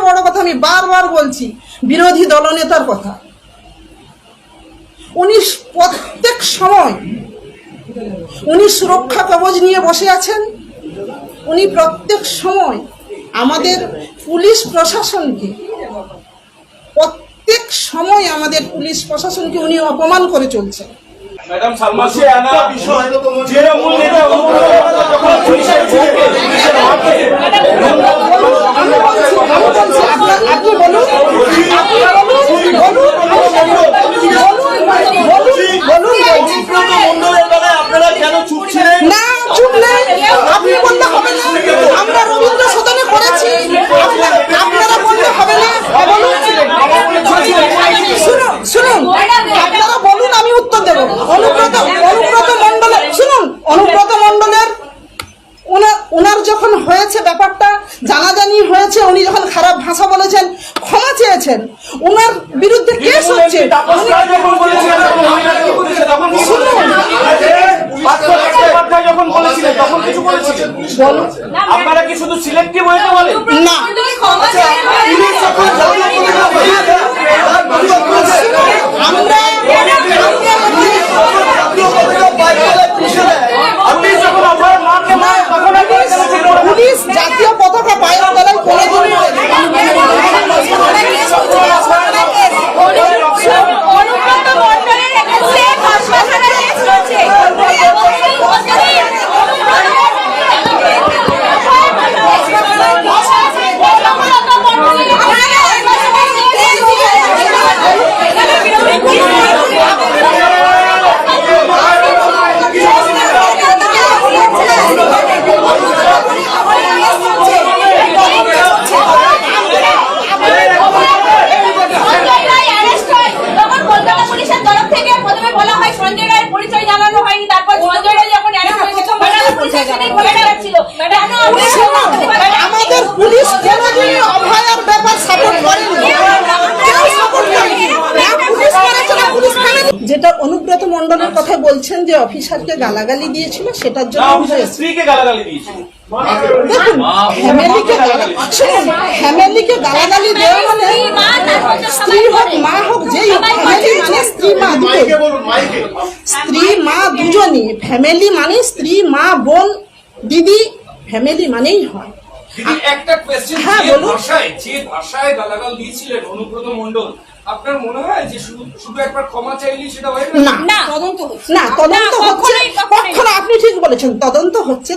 বড় কথা আমি বারবার বলছি, বিরোধী দলনেতার কথা। উনি প্রত্যেক সময় উনি সুরক্ষা কবচ নিয়ে বসে আছেন। উনি প্রত্যেক সময় আমাদের পুলিশ প্রশাসনকে উনি অপমান করে চলছেন। ম্যাডাম সালমা সুলতানা তৃণমূল নেতা যখন পুলিশের আপনি বলুন, আপনারা কেন চুপ ছিলেন? না, চুপ নেই। আপনি বলতে হবে না, আমরা রবীন্দ্র সদনে করেছি, আপনারা বলতে হবে না। শুনুন, আপনারা বলুন, আমি উত্তর দেব। অনুব্রত মণ্ডলের শুনুন, অনুব্রত মণ্ডলের ওনার যখন হয়েছে ব্যাপারটা জানাজানি হয়েছে, উনি যখন খারাপ ভাষা বলেছেন, ক্ষমা চেয়েছেন, ওনার বিরুদ্ধে কেস হচ্ছে। আপনারা কি শুধু সিলেক্টিভ হয়েছে বলেন? না, পুলিশ জাতীয় পতাকা পায়ের তলায় কোনোদিন আমাদের পুলিশ কোনোদিনই অভয়ার ব্যাপার সাপোর্ট করেনি। যেটা অনুব্রত মণ্ডলের কথা বলছেন যে অফিসারকে গালাগালি দিয়েছিল, সেটার জন্য স্ত্রীকে গালাগালি দিয়েছিল। দেখুন, ফ্যামিলিকে গালাগালি দেওয়া মানে স্ত্রী হোক মা হোক, যেই হোক, ফ্যামিলি মানে স্ত্রী মা দুটোই, স্ত্রী মা দুজনই। ফ্যামিলি মানে স্ত্রী মা বোন দিদি, ফ্যামিলি মানেই হয়। একটা কোয়েশ্চেন, যে ভাষায় গালাগাল দিয়েছিলেন অনুব্রত মণ্ডল, আপনার মনে হয় যে শুধু একবার ক্ষমা চাইলেই সেটা হয় না? না, তদন্ত হচ্ছে। কখনো আপনি ঠিক বলেছেন, তদন্ত হচ্ছে,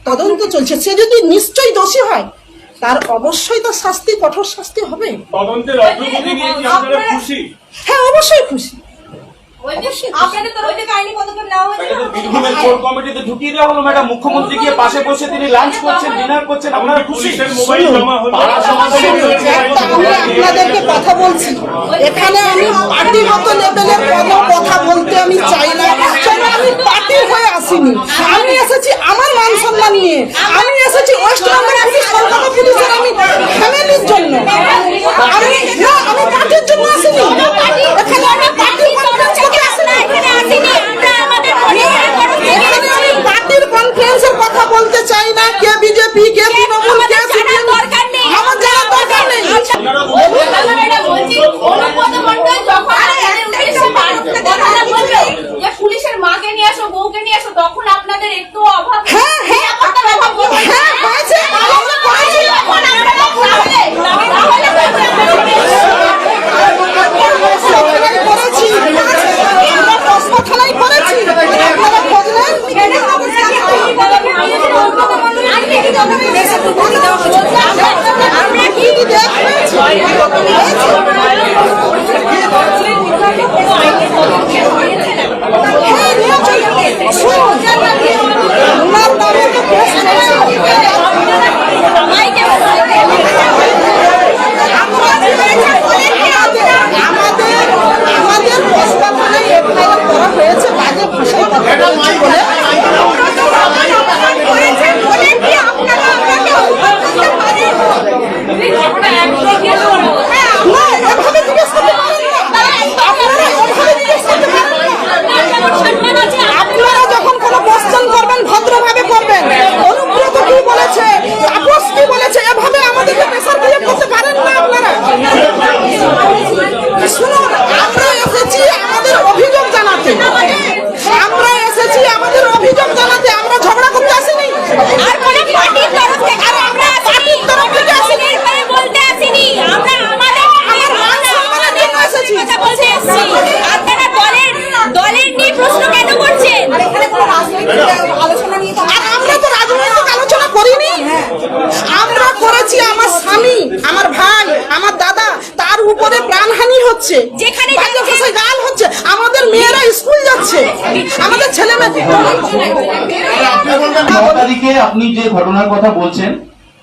তদন্ত চলছে। সে যদি নিশ্চয়ই দোষী হয়, তার অবশ্যই তো শাস্তি, কঠোর শাস্তি হবে। তদন্তের অগ্রগতি নিয়ে কি আপনারা খুশি? হ্যাঁ, অবশ্যই খুশি। বীরভূমের কোর কমিটিতে ঢুকিয়ে দেওয়া হলো ম্যাডাম, মুখ্যমন্ত্রী গিয়ে পাশে বসে তিনি লাঞ্চ করছেন, ডিনার করছেন, আপনারা খুশি? আপনাদেরকে কথা বলছি, এখানে আমি পার্টিগত লেভেলের কোনো কথা বলতে আমি চাই না। আমি পার্টি হয়ে আসিনি, আমি এসেছি আমার মান সম্মান নিয়ে, আমি এসেছি ওয়েস্ট বেঙ্গল পুলিশ, কলকাতা পুলিশের আমি ফ্যামিলির জন্য। আমি পার্টির জন্য আসিনি, এখানে আমি পার্টির কনফারেন্স করতে আসিনি, এখানে আমি পার্টির কনফারেন্সের কথা বলতে চাই না। কে বিজেপি, কে তৃণমূল, কে সিপিএম, আমার জানার দরকার নেই। পুলিশের মাকে নিয়ে আসো, বউকে নিয়ে আসো, তখন আপনাদের একটু অভাব। হ্যাঁ, হয়েছে। হচ্ছে, যেখানে বাজে যাচ্ছে- ভাষায় গাল হচ্ছে, আমাদের মেয়েরা স্কুল যাচ্ছে, আমাদের ছেলে মেয়ে 9 তারিখে আপনি যে ঘটনার কথা বলছেন,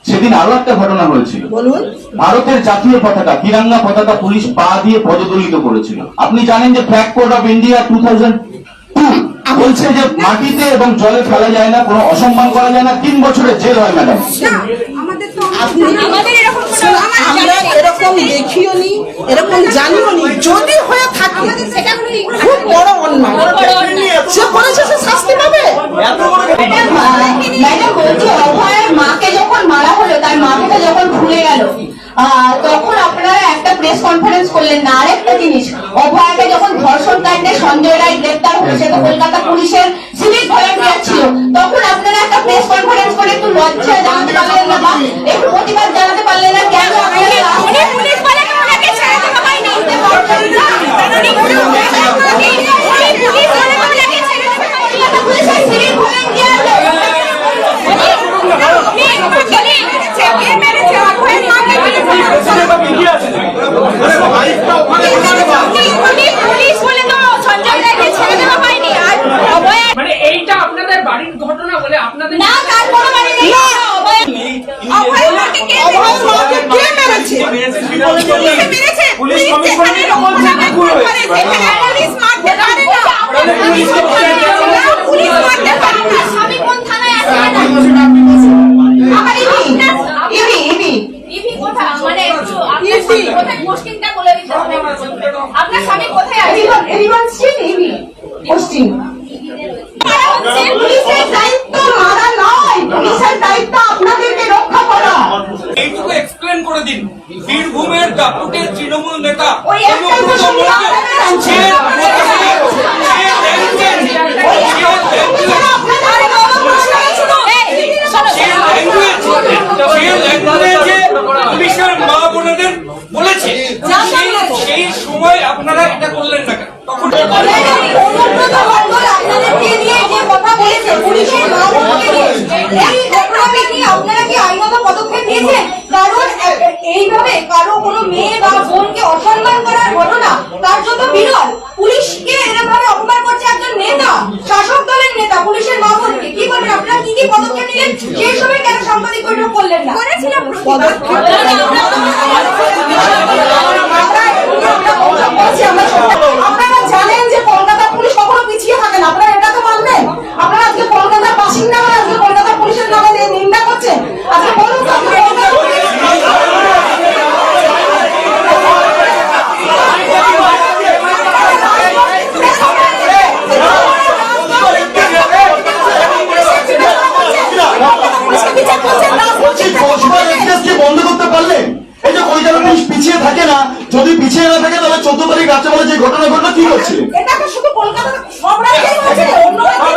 সেদিন আরো একটা ঘটনা হয়েছিল। বলুন। ভারতের জাতীয় পতাকা, তিরঙ্গা পতাকা পুলিশ পা দিয়ে পদদলিত করেছিল। আপনি জানেন যে ফ্ল্যাগ কোড অফ ইন্ডিয়া 2002 বলছে যে মাটিতে এবং জলে ফেলা যায় না, কোনো অসম্মান করা যায় না, 3 বছরের জেল হয় ম্যাডাম। আপনি আমাদের এরকম কোনো আমরা এরকম দেখিও নি, এরকম জানিও নি, যদি হয়ে থাকে সেটা খুব বড় অন্যায়, সে করেছে সে শাস্তি পাবে। ম্যাডাম বলছি, অভয়ের মাকে যখন মারা হলো, তার মাথাটা যখন খুলে গেল, তখন আপনারা একটা প্রেস কনফারেন্স করলেন না। আরেকটা জিনিস, অভয়াকে যখন ধর্ষণ কাণ্ডে সঞ্জয় রায় গ্রেপ্তার হয়েছে, তো কলকাতা পুলিশের সিভিক ভলেন্টিয়ার ছিল, তখন আপনারা একটা প্রেস কনফারেন্স করে একটু লজ্জা জানাতে পারলেন না বা একটু প্রতিবাদ জানাতে পারলেন না? কেন উনি পুলিশ বলে ওনাকে ছেড়ে দেওয়া হয়নি। উনি পুলিশ বলে ওনাকে ছেড়ে দেওয়া হয়নি। পুলিশের সিভিক ভলেন্টিয়ার মানে এইটা আপনাদের বাড়ির ঘটনা বলে আপনাদের না, তার কোনো মানে নেই। অভয়ের মাকে কে মেরেছে? পুলিশ কমিশনারের বলছে কুকুর হয়েছে। স্বামী কোন থানায় আছে? আমার ইভি ইভি কোথায়? মানে একটু আপনার স্বামী কোথায়? পোস্টিংটা বলে দিতে হবে। আপনার স্বামী কোথায় আছে? Everyone street EV posting. পুলিশের দায়িত্ব মারা নয়, পুলিশের দায়িত্ব আপনাদেরকে রক্ষা করা। এইটুকু এক্সপ্লেন করে দিন, বীরভূমের দাপুটের তৃণমূল নেতা ওই একটা অনুব্রত মণ্ডল পুলিশের মা বোনেদের বলেছে, সেই সময় আপনারা এটা করলেন না কেন? তখন অনুব্রত মণ্ডল আপনাদেরকে নিয়ে যে কথা বলেছে, পুলিশের মা বোনকে নিয়ে, এই ঘটনাকে নিয়ে আপনারা কি আইনত পদক্ষেপ নিয়েছেন? কারণ এইভাবে কারো কোনো মেয়ে বা বোনকে অসম্মান করার ঘটনা কার্যত বিরল। পুলিশকে এরকম অপমান করছে একজন নেতা, শাসক দলের নেতা, পুলিশের মা বোনকে কি করবেন? আপনারা কি কি পদক্ষেপ নিলেন? সেই সময় কেন সাংবাদিক বৈঠক করলেন না? করেছিলাম আপনারা জানেন যে কলকাতা পুলিশ কখনো পিছিয়ে থাকে না, আপনারা এটা তো মানবেন। আপনারা আজকে কলকাতার বাসিন্দা হয়ে আজকে কলকাতা পুলিশের নামে নিন্দা করছেন। আজকে বলুন তো, আপনি কলকাতা বন্ধ করতে পারলেন? এই যে কলকাতা পুলিশ পিছিয়ে থাকে না, যদি পিছিয়ে না থাকে তাহলে 14 তারিখ রাত্রেবেলা যে ঘটনা ঘটলো কি করছিলেন? এটা তো শুধু কলকাতা, সব রাজ্যেই হয়েছে, অন্য রাজ্যে